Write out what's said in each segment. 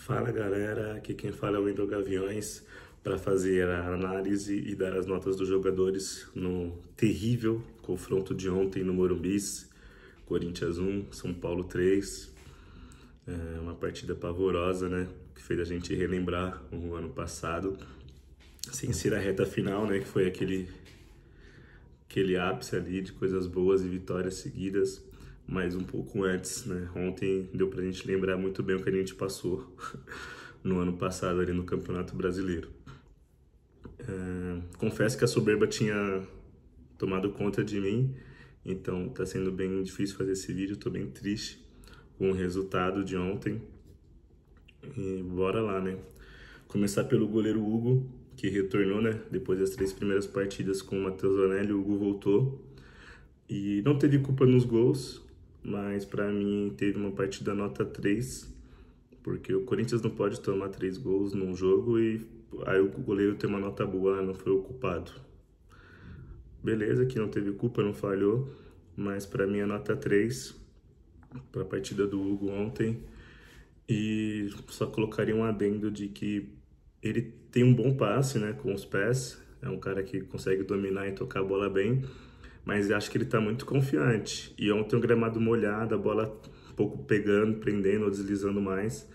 Fala galera, aqui quem fala é o Wendel Gaviões para fazer a análise e dar as notas dos jogadores no terrível confronto de ontem no Morumbi. Corinthians 1, São Paulo 3. Uma partida pavorosa, né? Que fez a gente relembrar o ano passado, sem ser a reta final, né? Que foi aquele ápice ali de coisas boas e vitórias seguidas, mas um pouco antes, né? Ontem deu pra gente lembrar muito bem o que a gente passou no ano passado ali no Campeonato Brasileiro. Confesso que a soberba tinha tomado conta de mim, então tá sendo bem difícil fazer esse vídeo, tô bem triste com o resultado de ontem. E bora lá, né? Começar pelo goleiro Hugo, que retornou, né? Depois das 3 primeiras partidas com o Matheus Vanelli, o Hugo voltou. E não teve culpa nos gols, mas pra mim teve uma partida nota 3, porque o Corinthians não pode tomar 3 gols num jogo e aí o goleiro tem uma nota boa, não foi o culpado. Beleza, que não teve culpa, não falhou, mas pra mim a nota 3 pra partida do Hugo ontem. E só colocaria um adendo de que ele tem um bom passe, né, com os pés, é um cara que consegue dominar e tocar a bola bem, mas acho que ele tá muito confiante. E ontem o gramado molhado, a bola um pouco pegando, prendendo ou deslizando mais.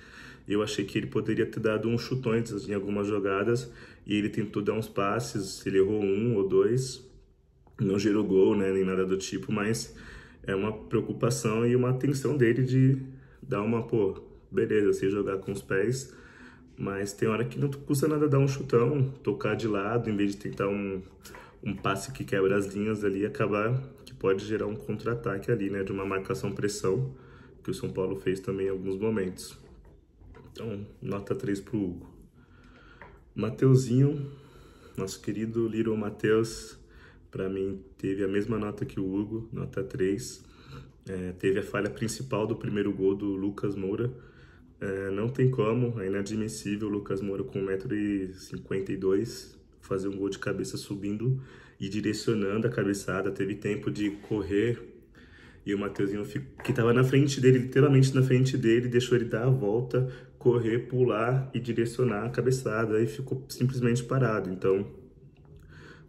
Eu achei que ele poderia ter dado uns chutões em algumas jogadas e ele tentou dar uns passes, ele errou um ou dois, não gerou gol, né, nem nada do tipo, mas é uma preocupação e uma atenção dele de dar uma, beleza, sei jogar com os pés, mas tem hora que não custa nada dar um chutão, tocar de lado, em vez de tentar um passe que quebra as linhas ali e acabar que pode gerar um contra-ataque ali, né, de uma marcação-pressão, que o São Paulo fez também em alguns momentos. Então, nota 3 pro Hugo. Mateuzinho, nosso querido Little Matheus, para mim teve a mesma nota que o Hugo, nota 3. Teve a falha principal do primeiro gol do Lucas Moura. Não tem como, é inadmissível o Lucas Moura com 1,52 m fazer um gol de cabeça subindo e direcionando a cabeçada. Teve tempo de correr e o Mateuzinho, que estava na frente dele, literalmente na frente dele, deixou ele dar a volta, correr, pular e direcionar a cabeçada e ficou simplesmente parado. Então,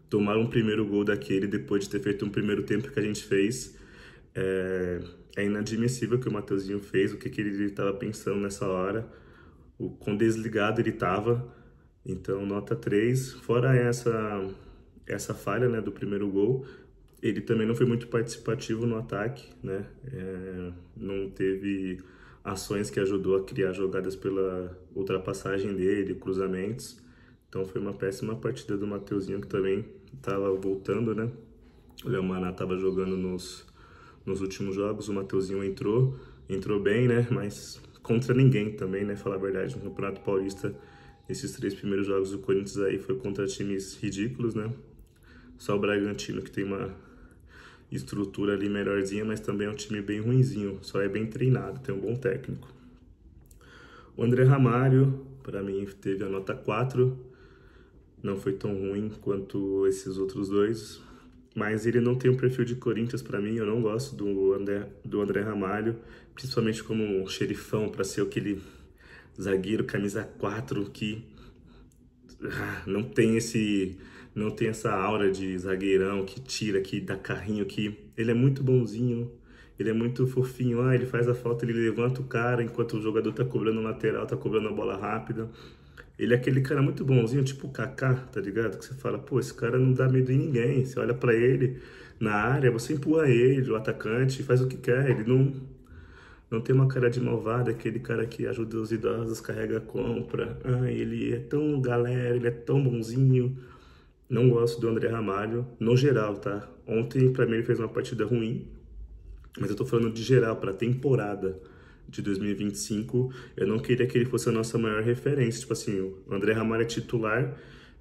tomar um primeiro gol daquele depois de ter feito um primeiro tempo que a gente fez, é inadmissível o que o Mateuzinho fez, o que ele estava pensando nessa hora, o quão desligado ele estava. Então, nota 3. Fora essa falha, né, do primeiro gol, ele também não foi muito participativo no ataque, né? Não teve ações que ajudou a criar jogadas pela ultrapassagem dele, cruzamentos. Então foi uma péssima partida do Mateuzinho, que também estava voltando, né? O Léo Maná estava jogando nos últimos jogos, o Mateuzinho entrou bem, né? Mas contra ninguém também, né? Falar a verdade, no Campeonato Paulista, esses 3 primeiros jogos do Corinthians aí foi contra times ridículos, né? Só o Bragantino que tem uma estrutura ali melhorzinha, mas também é um time bem ruinzinho, só é bem treinado, tem um bom técnico. O André Ramalho, para mim, teve a nota 4, não foi tão ruim quanto esses outros dois, mas ele não tem um perfil de Corinthians para mim, eu não gosto do André Ramalho, principalmente como um xerifão, para ser aquele zagueiro camisa 4 que não tem essa aura de zagueirão que tira, que dá carrinho, que ele é muito bonzinho, ele é muito fofinho, ele faz a falta, ele levanta o cara enquanto o jogador tá cobrando o lateral, tá cobrando a bola rápida. Ele é aquele cara muito bonzinho, tipo o Kaká, tá ligado? Que você fala, esse cara não dá medo em ninguém. Você olha pra ele na área, você empurra ele, o atacante, faz o que quer. Ele não tem uma cara de malvado, aquele cara que ajuda os idosos, carrega a compra. Ele é tão galera, ele é tão bonzinho. Não gosto do André Ramalho, no geral, tá? Ontem, pra mim, ele fez uma partida ruim, mas eu tô falando de geral, pra temporada de 2025, eu não queria que ele fosse a nossa maior referência. Tipo assim, o André Ramalho é titular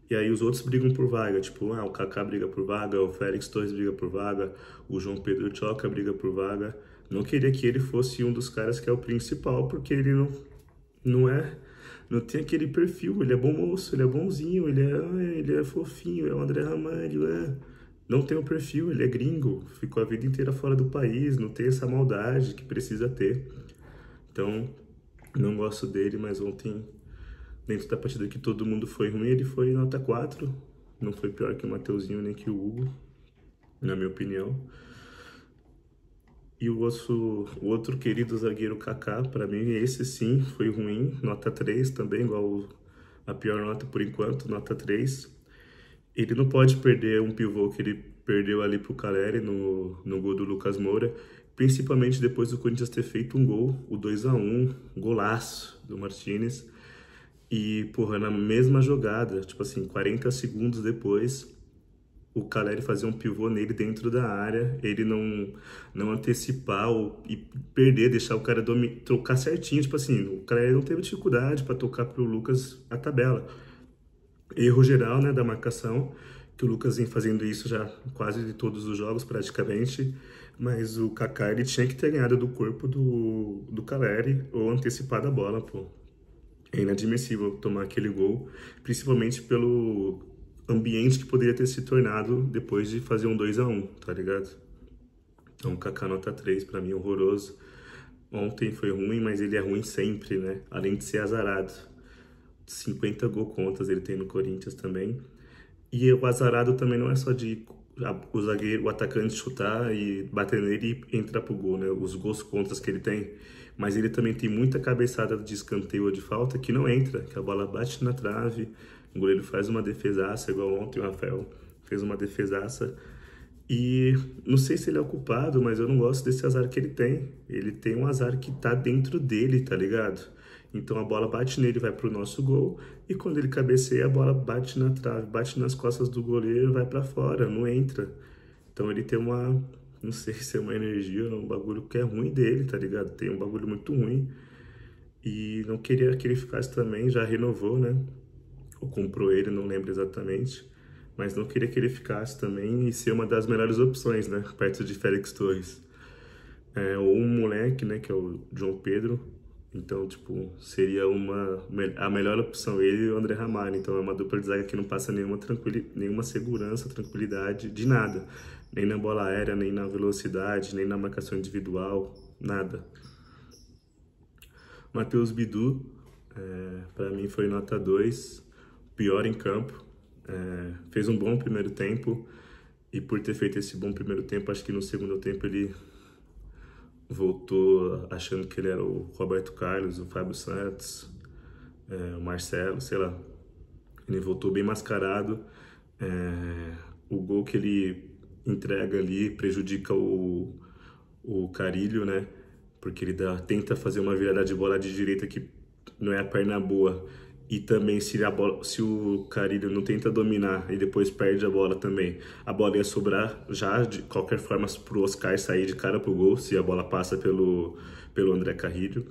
e aí os outros brigam por vaga. Tipo, o Kaká briga por vaga, o Félix Torres briga por vaga, o João Pedro Choca briga por vaga. Não queria que ele fosse um dos caras que é o principal, porque ele não tem aquele perfil. Ele é bom moço, ele é bonzinho, ele é fofinho, é o André Ramalho, Não tem o perfil, ele é gringo, ficou a vida inteira fora do país, não tem essa maldade que precisa ter. Então, Não gosto dele, mas ontem, dentro da partida que todo mundo foi ruim, ele foi nota 4. Não foi pior que o Mateuzinho nem que o Hugo, na minha opinião. E o outro querido zagueiro Kaká, para mim, esse sim foi ruim, nota 3 também, igual a pior nota por enquanto, nota 3. Ele não pode perder um pivô que ele perdeu ali pro Caleri no gol do Lucas Moura, principalmente depois do Corinthians ter feito um gol, o 2-1, golaço do Martínez. E, porra, na mesma jogada, tipo assim, 40 segundos depois, o Caleri fazer um pivô nele dentro da área, ele não antecipar e perder, deixar o cara trocar certinho, tipo assim, o Caleri não teve dificuldade para tocar pro Lucas a tabela. Erro geral, né, da marcação, que o Lucas vem fazendo isso já quase de todos os jogos praticamente, mas o Kaká ele tinha que ter ganhado do corpo do Caleri ou antecipado a bola, pô. É inadmissível tomar aquele gol, principalmente pelo ambiente que poderia ter se tornado depois de fazer um 2-1, tá ligado? Então, Kaká nota 3, pra mim, horroroso. Ontem foi ruim, mas ele é ruim sempre, né? Além de ser azarado. 50 gol contas ele tem no Corinthians também. E o azarado também não é só de o zagueiro, o atacante chutar e bater nele e entrar pro gol, né? Os gols contras que ele tem. Mas ele também tem muita cabeçada de escanteio ou de falta que não entra, que a bola bate na trave, o goleiro faz uma defesaça, igual ontem o Rafael fez uma defesaça. E não sei se ele é o culpado, mas eu não gosto desse azar que ele tem. Ele tem um azar que tá dentro dele, tá ligado? Então a bola bate nele, vai pro nosso gol, e quando ele cabeceia, a bola bate na trave, bate nas costas do goleiro, vai para fora, não entra. Então ele tem uma, não sei se é uma energia, um bagulho que é ruim dele, tá ligado? Tem um bagulho muito ruim. E não queria que ele ficasse também, já renovou, né? Ou comprou ele, não lembro exatamente. Mas não queria que ele ficasse também e ser uma das melhores opções, né? Perto de Félix Torres. Ou um moleque, né? Que é o João Pedro. Então, tipo, seria a melhor opção, ele e o André Ramalho. Então, é uma dupla de zaga que não passa nenhuma segurança, tranquilidade, de nada. Nem na bola aérea, nem na velocidade, nem na marcação individual, nada. Matheus Bidu, para mim foi nota 2, pior em campo. Fez um bom primeiro tempo e por ter feito esse bom primeiro tempo, acho que no segundo tempo ele voltou achando que ele era o Roberto Carlos, o Fábio Santos, o Marcelo, sei lá. Ele voltou bem mascarado. O gol que ele entrega ali prejudica o Carille, né? Porque ele tenta fazer uma virada de bola de direita que não é a perna boa. E também se o Carille não tenta dominar e depois perde a bola também, a bola ia sobrar já de qualquer forma pro Oscar sair de cara pro gol, se a bola passa pelo André Carrillo.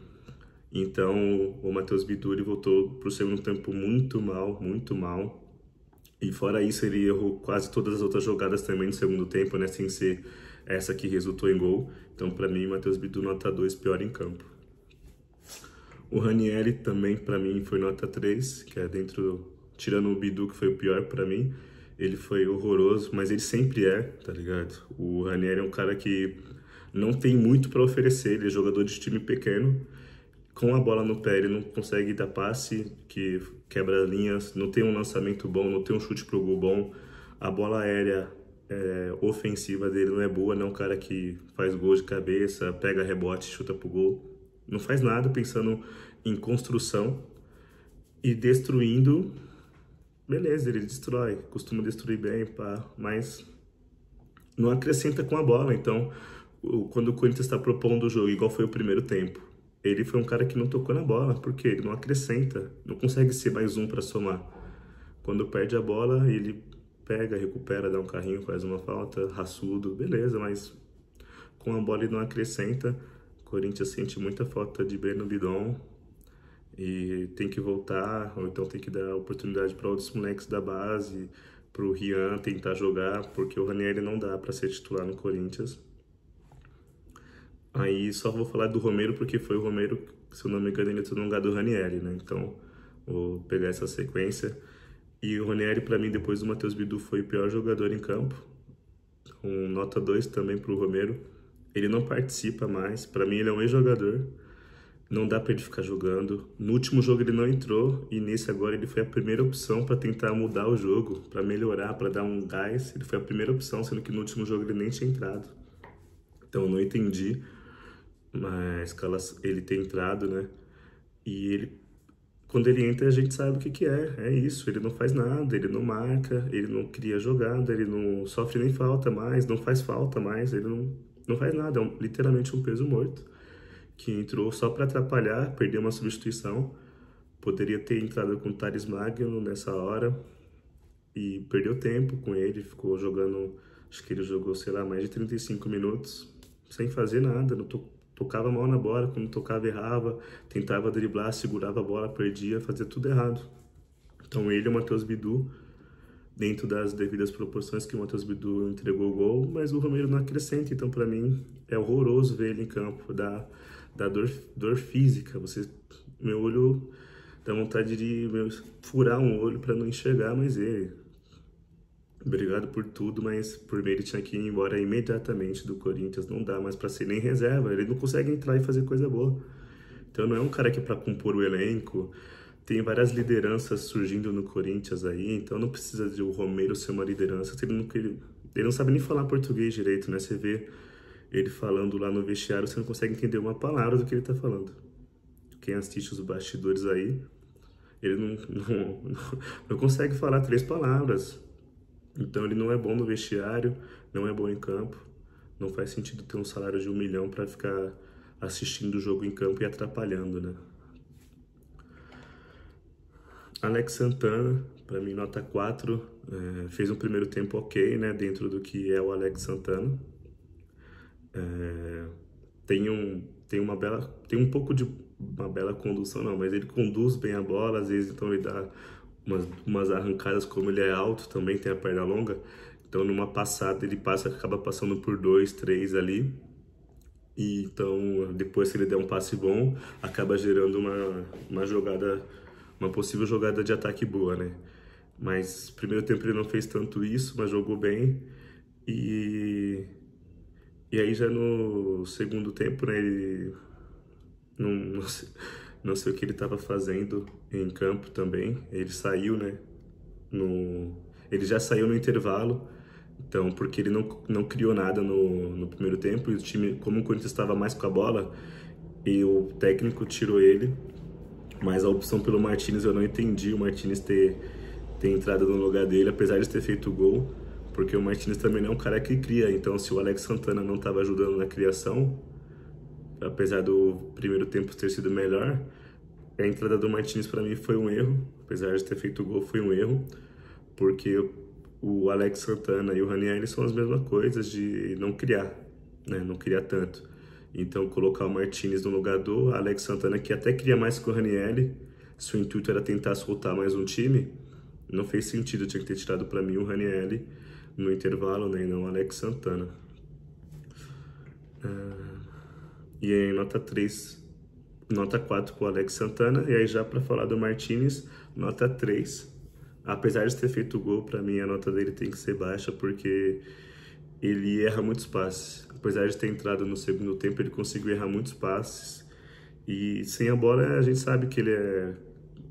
Então o Matheus Bituri voltou pro segundo tempo muito mal, muito mal. E fora isso, ele errou quase todas as outras jogadas também no segundo tempo, né? Sem ser essa que resultou em gol. Então, para mim, Matheus Bidu nota 2, pior em campo. O Ranieri também, para mim, foi nota 3, que é dentro... Tirando o Bidu, que foi o pior para mim, ele foi horroroso, mas ele sempre é, tá ligado? O Ranieri é um cara que não tem muito para oferecer, ele é jogador de time pequeno, com a bola no pé, ele não consegue dar passe, que quebra linhas, não tem um lançamento bom, não tem um chute pro gol bom. A bola aérea ofensiva dele não é boa, não é um cara que faz gol de cabeça, pega rebote, chuta pro gol. Não faz nada pensando em construção e destruindo. Beleza, ele destrói, costuma destruir bem, pá, mas não acrescenta com a bola. Então, quando o Corinthians está propondo o jogo, igual foi o primeiro tempo, ele foi um cara que não tocou na bola, porque ele não acrescenta, não consegue ser mais um para somar. Quando perde a bola, ele pega, recupera, dá um carrinho, faz uma falta, raçudo, beleza, mas com a bola ele não acrescenta. O Corinthians sente muita falta de Breno Bidon e tem que voltar, ou então tem que dar oportunidade para outros moleques da base, para o Rian tentar jogar, porque o Ranieri não dá para ser titular no Corinthians. Aí só vou falar do Romero porque foi o Romero, se eu não me engano, ele entrou no lugar do Ranieri, né? Então vou pegar essa sequência. E o Ranieri, para mim, depois do Matheus Bidu, foi o pior jogador em campo. Com nota 2 também pro Romero. Ele não participa mais. Para mim, ele é um ex-jogador. Não dá para ele ficar jogando. No último jogo ele não entrou e nesse agora ele foi a primeira opção para tentar mudar o jogo, para melhorar, para dar um gás. Ele foi a primeira opção, sendo que no último jogo ele nem tinha entrado. Então eu não entendi, mas ele ter entrado, né? E ele, quando ele entra, a gente sabe o que que é. É isso, ele não faz nada, ele não marca, ele não cria jogada, ele não sofre nem falta mais, não faz falta mais, ele não faz nada. É literalmente um peso morto que entrou só para atrapalhar, perdeu uma substituição. Poderia ter entrado com o Thales Magno nessa hora e perdeu tempo com ele, ficou jogando, acho que ele jogou, sei lá, mais de 35 minutos, sem fazer nada, não tocava mal na bola, quando tocava errava, tentava driblar, segurava a bola, perdia, fazia tudo errado. Então ele e o Matheus Bidu, dentro das devidas proporções que o Matheus Bidu entregou o gol, mas o Romero não acrescenta, então para mim é horroroso ver ele em campo, dá dor física, meu olho dá vontade de furar um olho para não enxergar mais ele. Obrigado por tudo, mas por mim ele tinha que ir embora imediatamente do Corinthians. Não dá mais para ser nem reserva. Ele não consegue entrar e fazer coisa boa. Então não é um cara que é para compor o elenco. Tem várias lideranças surgindo no Corinthians aí, então não precisa de o Romero ser uma liderança. Ele não sabe nem falar português direito, né? Você vê ele falando lá no vestiário, você não consegue entender uma palavra do que ele tá falando. Quem assiste os bastidores aí, ele não consegue falar 3 palavras. Então ele não é bom no vestiário, não é bom em campo. Não faz sentido ter um salário de 1 milhão para ficar assistindo o jogo em campo e atrapalhando, né? Alex Santana, para mim nota 4, fez um primeiro tempo ok, né, dentro do que é o Alex Santana. Tem um pouco de uma bela condução, não, mas ele conduz bem a bola, às vezes então ele dá umas arrancadas, como ele é alto, também tem a perna longa, então numa passada ele acaba passando por 2, 3 ali, e então depois se ele der um passe bom, acaba gerando uma jogada, uma possível jogada de ataque boa, né? Mas no primeiro tempo ele não fez tanto isso, mas jogou bem, e aí já no segundo tempo, né, ele não sei o que ele estava fazendo em campo também. Ele saiu, né, ele já saiu no intervalo, então, porque ele não criou nada no primeiro tempo, e o time, como o Corinthians estava mais com a bola, e o técnico tirou ele, mas a opção pelo Martínez eu não entendi, o Martínez ter entrado no lugar dele, apesar de ter feito o gol, porque o Martínez também não é um cara que cria, então se o Alex Santana não estava ajudando na criação, apesar do primeiro tempo ter sido melhor, a entrada do Martínez para mim foi um erro, apesar de ter feito o gol, foi um erro, porque o Alex Santana e o Ranieri são as mesmas coisas de não criar, né? Não criar tanto. Então colocar o Martínez no lugar do Alex Santana, que até cria mais que o Ranieri, se o intuito era tentar soltar mais um time, não fez sentido, tinha que ter tirado para mim o Ranieri no intervalo, né? E não o Alex Santana. E aí nota 3, nota 4 pro Alex Santana, e aí já para falar do Martínez, nota 3. Apesar de ter feito o gol, para mim a nota dele tem que ser baixa, porque ele erra muitos passes. Apesar de ter entrado no segundo tempo, ele conseguiu errar muitos passes. E sem a bola, a gente sabe que ele é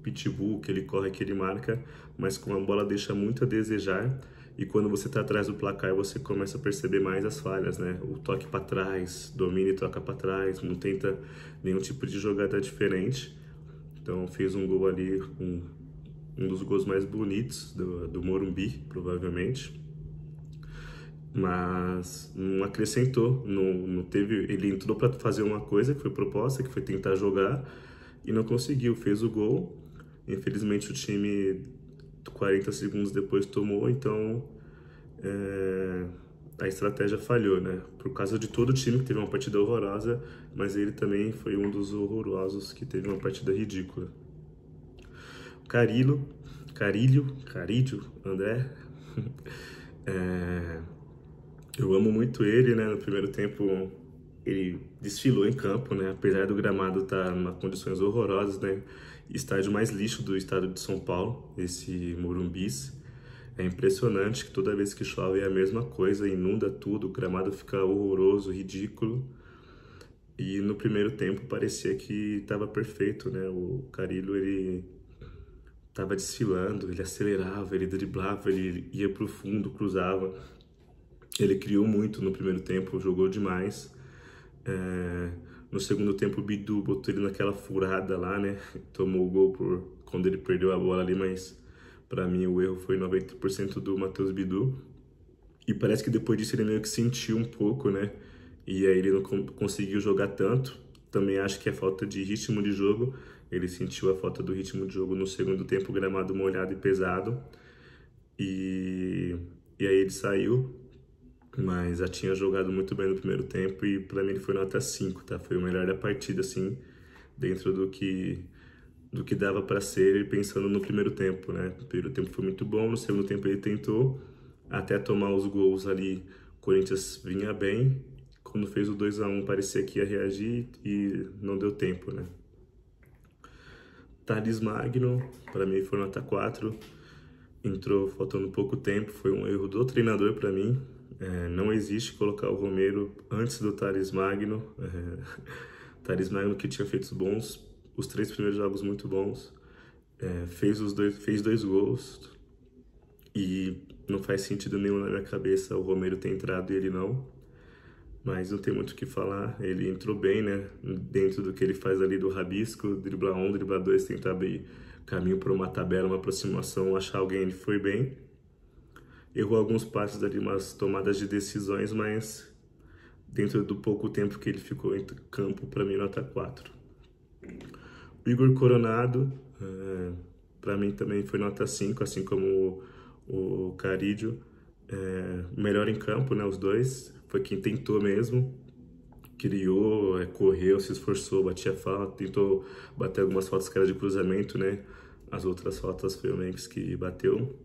pitbull, que ele corre, que ele marca, mas com a bola deixa muito a desejar. E quando você está atrás do placar, você começa a perceber mais as falhas, né? O toque para trás, domina e toca para trás, não tenta nenhum tipo de jogada diferente. Então fez um gol ali, um dos gols mais bonitos do Morumbi, provavelmente. Mas não acrescentou, não teve, ele entrou para fazer uma coisa que foi proposta, que foi tentar jogar, e não conseguiu, fez o gol. Infelizmente o time 40 segundos depois tomou, então a estratégia falhou, né? Por causa de todo o time que teve uma partida horrorosa, mas ele também foi um dos horrorosos que teve uma partida ridícula. Carilho, André, eu amo muito ele, né? No primeiro tempo ele desfilou em campo, né? Apesar do gramado estar em condições horrorosas, né? Estádio mais lixo do estado de São Paulo, esse Morumbis. É impressionante que toda vez que chove é a mesma coisa, inunda tudo, o gramado fica horroroso, ridículo. E no primeiro tempo parecia que estava perfeito, né? O Carrillo, ele estava desfilando, ele acelerava, ele driblava, ele ia pro fundo, cruzava. Ele criou muito no primeiro tempo, jogou demais. No segundo tempo, o Bidu botou ele naquela furada lá, né? Tomou o gol quando ele perdeu a bola ali, mas para mim o erro foi 90% do Matheus Bidu. E parece que depois disso ele meio que sentiu um pouco, né? E aí ele não conseguiu jogar tanto. Também acho que é falta de ritmo de jogo. Ele sentiu a falta do ritmo de jogo no segundo tempo, gramado molhado e pesado. E aí ele saiu, mas já tinha jogado muito bem no primeiro tempo e para mim ele foi nota 5, tá? Foi o melhor da partida, assim, dentro do que dava para ser, pensando no primeiro tempo, né? O primeiro tempo foi muito bom, no segundo tempo ele tentou, até tomar os gols ali, o Corinthians vinha bem, quando fez o 2-1 parecia que ia reagir e não deu tempo, né? Thales Magno, para mim foi nota 4, entrou faltando pouco tempo, foi um erro do treinador para mim. Não existe colocar o Romero antes do Thales Magno. Thales Magno que tinha feito os 3 primeiros jogos muito bons, fez 2 gols e não faz sentido nenhum na minha cabeça o Romero ter entrado e ele não. Mas não tem muito o que falar, ele entrou bem, né? Dentro do que ele faz ali do rabisco, driblar 1, driblar 2, tentar abrir caminho para uma tabela, uma aproximação, achar alguém, ele foi bem. Errou alguns passes ali, umas tomadas de decisões, mas dentro do pouco tempo que ele ficou em campo, para mim, nota 4. O Igor Coronado, para mim também foi nota 5, assim como o Carrillo. Melhor em campo, né, os dois. Foi quem tentou mesmo, criou, correu, se esforçou, batia falta, tentou bater algumas faltas que eram de cruzamento, né? As outras faltas foi o Memphis que bateu.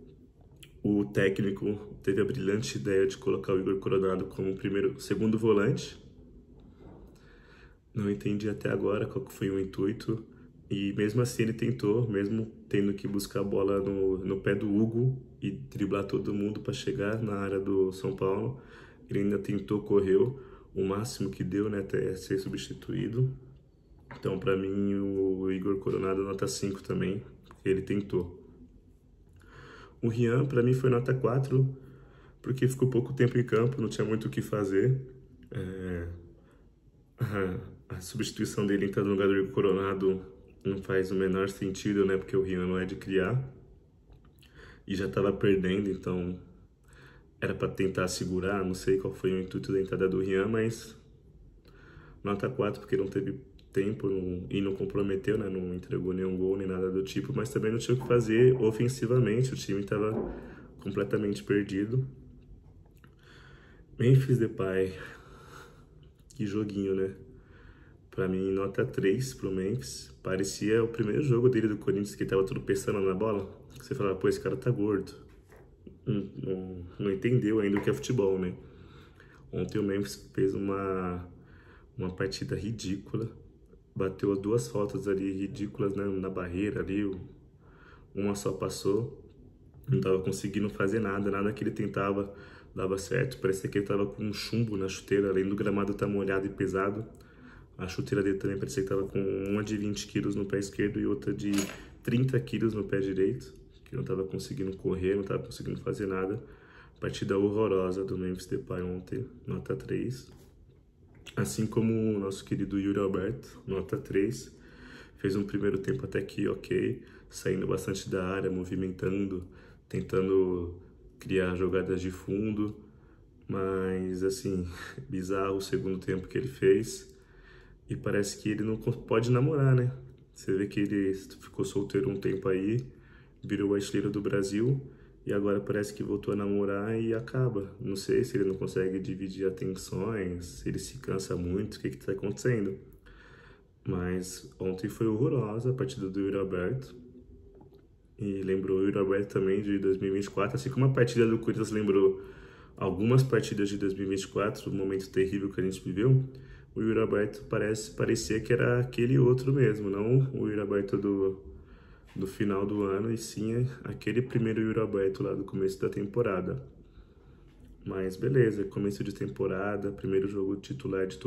O técnico teve a brilhante ideia de colocar o Igor Coronado como segundo volante. Não entendi até agora qual foi o intuito. E mesmo assim ele tentou, mesmo tendo que buscar a bola no pé do Hugo e driblar todo mundo para chegar na área do São Paulo. Ele ainda tentou, correu o máximo que deu, né, até ser substituído. Então, para mim, o Igor Coronado nota 5 também, porque ele tentou. O Rian, para mim, foi nota 4, porque ficou pouco tempo em campo, não tinha muito o que fazer. A substituição dele entrando no lugar do Igor Coronado não faz o menor sentido, né, porque o Rian não é de criar. E já estava perdendo, então era para tentar segurar, não sei qual foi o intuito da entrada do Rian, mas nota 4 porque não teve tempo e não comprometeu, né? Não entregou nenhum gol nem nada do tipo, mas também não tinha o que fazer ofensivamente, o time estava completamente perdido. Memphis Depay, que joguinho, né? Pra mim, nota 3 pro Memphis. Parecia o primeiro jogo dele do Corinthians, que ele tava tropeçando na bola. Você falava, pô, esse cara tá gordo. Não entendeu ainda o que é futebol, né? Ontem o Memphis fez uma partida ridícula. Bateu as 2 faltas ali ridículas, né, na barreira ali. Uma só passou. Não tava conseguindo fazer nada que ele tentava dava certo. Parecia que ele tava com um chumbo na chuteira, além do gramado estar molhado e pesado. A chuteira dele também parecia que tava com uma de 20 quilos no pé esquerdo e outra de 30 quilos no pé direito, que não tava conseguindo correr, não tava conseguindo fazer nada. Partida horrorosa do Memphis Depay ontem, nota 3. Assim como o nosso querido Yuri Alberto, nota 3. Fez um primeiro tempo até que ok, saindo bastante da área, movimentando, tentando criar jogadas de fundo, mas assim, bizarro o segundo tempo que ele fez. E parece que ele não pode namorar, né? Você vê que ele ficou solteiro um tempo aí, virou o artilheiro do Brasil e agora parece que voltou a namorar e acaba. Não sei se ele não consegue dividir atenções, se ele se cansa muito, o que tá acontecendo. Mas ontem foi horrorosa a partida do Yuri Alberto. E lembrou o Yuri Alberto também de 2024, assim como a partida do Corinthians lembrou algumas partidas de 2024, o momento terrível que a gente viveu. O Yuri Alberto parecia que era aquele outro mesmo, não o Yuri Alberto do final do ano, e sim aquele primeiro Yuri Alberto lá do começo da temporada. Mas beleza, começo de temporada, primeiro jogo titular de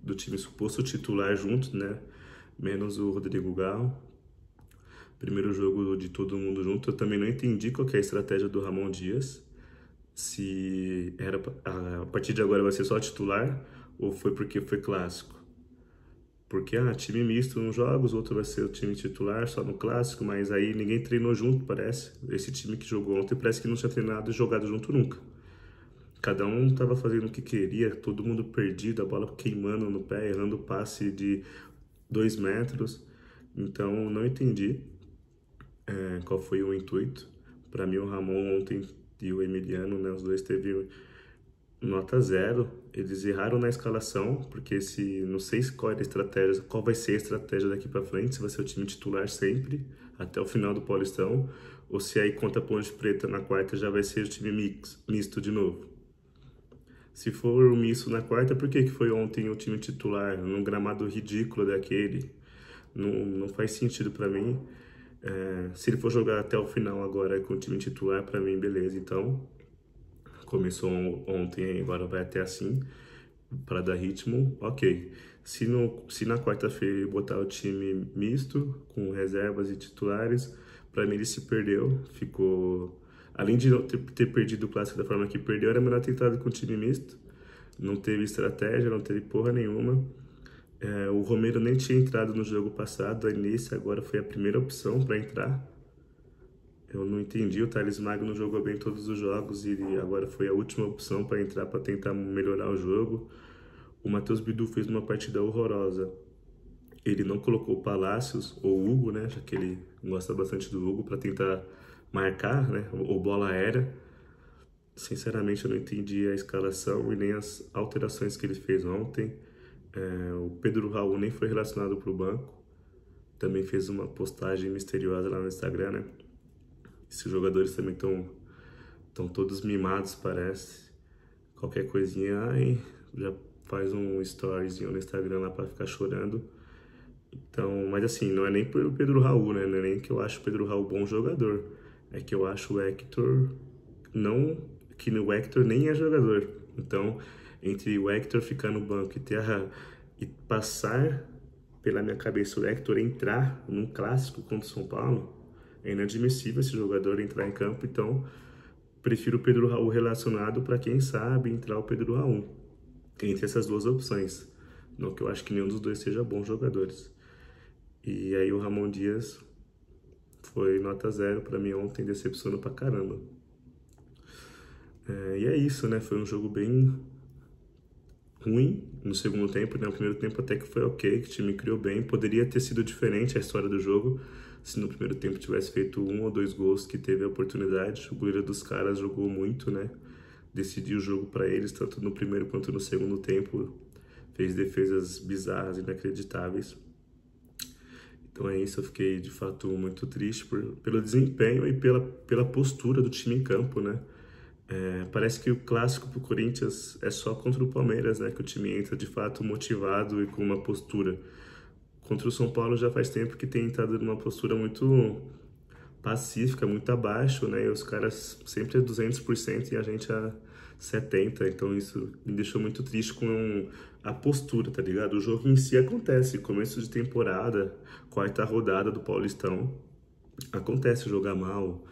do time suposto titular junto, né? Menos o Rodrigo Galo. Primeiro jogo de todo mundo junto. Eu também não entendi qual que é a estratégia do Ramon Dias. Se era a partir de agora vai ser só titular ou foi porque foi clássico. Porque, time misto nos jogos, outro vai ser o time titular só no clássico, mas aí ninguém treinou junto, parece. Esse time que jogou ontem parece que não tinha treinado e jogado junto nunca. Cada um tava fazendo o que queria, todo mundo perdido, a bola queimando no pé, errando passe de 2 metros. Então, não entendi qual foi o intuito. Para mim, o Ramon ontem e o Emiliano, né, os dois teve nota 0. Eles erraram na escalação, porque não sei qual era a estratégia, qual vai ser a estratégia daqui para frente, se vai ser o time titular sempre, até o final do Paulistão, ou se aí contra a Ponte Preta na quarta já vai ser o time misto de novo. Se for o misto na quarta, por que foi ontem o time titular, num gramado ridículo daquele? Não faz sentido para mim. Se ele for jogar até o final agora com o time titular, para mim, beleza. Então, começou ontem, agora vai até assim, para dar ritmo, ok. Se na quarta-feira botar o time misto, com reservas e titulares, para mim ele se perdeu, ficou... Além de não ter perdido o clássico da forma que perdeu, era melhor ter entrado com o time misto. Não teve estratégia, não teve porra nenhuma. O Romero nem tinha entrado no jogo passado, a início agora foi a primeira opção para entrar. Eu não entendi, o Thales Magno jogou bem todos os jogos e agora foi a última opção para entrar para tentar melhorar o jogo. O Matheus Bidu fez uma partida horrorosa. Ele não colocou o Palácios ou o Hugo, né, já que ele gosta bastante do Hugo, para tentar marcar, né, ou bola aérea. Sinceramente, eu não entendi a escalação e nem as alterações que ele fez ontem. O Pedro Raul nem foi relacionado para o banco. Também fez uma postagem misteriosa lá no Instagram, né? Esses jogadores também estão todos mimados, parece. Qualquer coisinha, já faz um storyzinho no Instagram lá para ficar chorando. Então, mas assim, não é nem pelo Pedro Raul, né? Não é nem que eu acho o Pedro Raul bom jogador. É que eu acho o Hector que o Hector nem é jogador. Então, entre o Hector ficar no banco e passar pela minha cabeça o Hector entrar num clássico contra o São Paulo, é inadmissível esse jogador entrar em campo. Então, prefiro o Pedro Raul relacionado para quem sabe entrar o Pedro Raul. Entre essas duas opções. Não que eu acho que nenhum dos dois seja bons jogadores. E aí o Ramon Dias foi nota 0 para mim ontem, decepcionou pra caramba. E é isso, né? Foi um jogo bem ruim no segundo tempo, né? O primeiro tempo até que foi ok, que o time criou bem. Poderia ter sido diferente a história do jogo se no primeiro tempo tivesse feito 1 ou 2 gols, que teve a oportunidade. O goleiro dos caras jogou muito, né? Decidiu o jogo para eles, tanto no primeiro quanto no segundo tempo. Fez defesas bizarras, inacreditáveis. Então é isso, eu fiquei de fato muito triste pelo desempenho e pela postura do time em campo, né? Parece que o clássico pro Corinthians é só contra o Palmeiras, né? Que o time entra de fato motivado e com uma postura. Contra o São Paulo já faz tempo que tem entrado numa postura muito pacífica, muito abaixo, né? E os caras sempre a 200% e a gente a 70%. Então isso me deixou muito triste com a postura, tá ligado? O jogo em si acontece, começo de temporada, quarta rodada do Paulistão. Acontece jogar mal,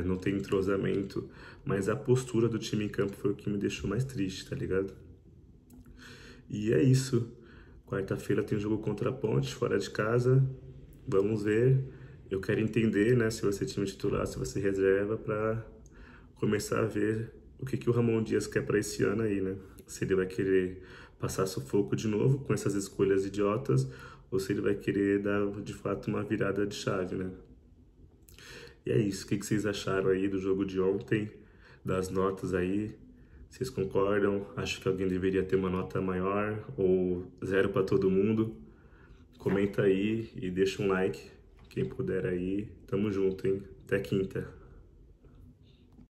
não tem entrosamento, mas a postura do time em campo foi o que me deixou mais triste, tá ligado? E é isso. Quarta-feira tem jogo contra a Ponte, fora de casa. Vamos ver. Eu quero entender, né, se vai ser time titular, se vai ser reserva, para começar a ver o que o Ramon Dias quer para esse ano aí, né? Se ele vai querer passar sufoco de novo com essas escolhas idiotas, ou se ele vai querer dar, de fato, uma virada de chave, né? E é isso. O que vocês acharam aí do jogo de ontem, das notas aí? Vocês concordam? Acho que alguém deveria ter uma nota maior ou 0 para todo mundo? Comenta aí e deixa um like, quem puder aí. Tamo junto, hein? Até quinta.